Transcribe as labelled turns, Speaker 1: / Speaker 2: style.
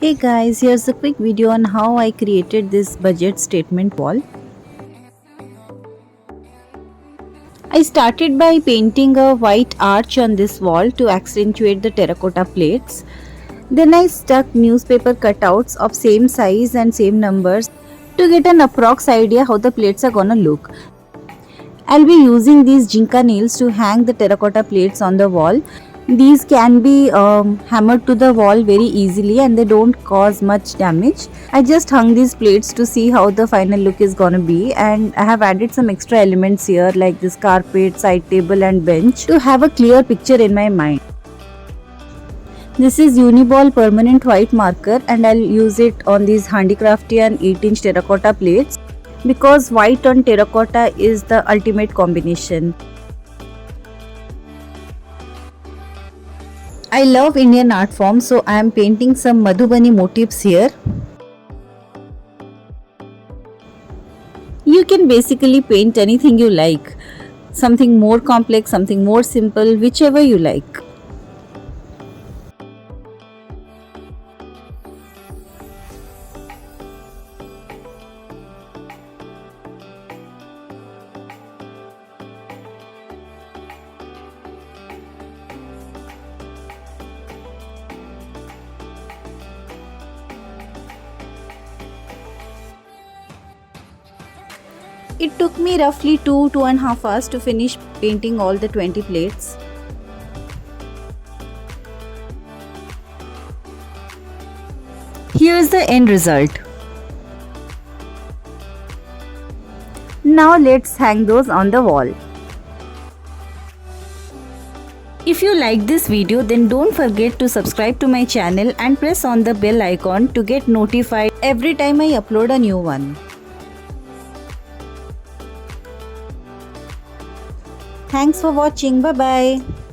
Speaker 1: Hey guys, here's a quick video on how I created this budget statement wall. I started by painting a white arch on this wall to accentuate the terracotta plates. Then I stuck newspaper cutouts of same size and same numbers to get an approx idea how the plates are gonna look. I'll be using these Jinka nails to hang the terracotta plates on the wall. These can be hammered to the wall very easily and they don't cause much damage. I just hung these plates to see how the final look is gonna be, and I have added some extra elements here like this carpet, side table and bench to have a clear picture in my mind. This is Uniball permanent white marker and I'll use it on these handicraftian 8-inch terracotta plates because white on terracotta is the ultimate combination. I love Indian art form, so I am painting some Madhubani motifs here. You can basically paint anything you like, something more complex, something more simple, whichever you like. It took me roughly 2.5 hours to finish painting all the 20 plates. Here's the end result. Now let's hang those on the wall. If you like this video, then don't forget to subscribe to my channel and press on the bell icon to get notified every time I upload a new one. Thanks for watching. Bye bye.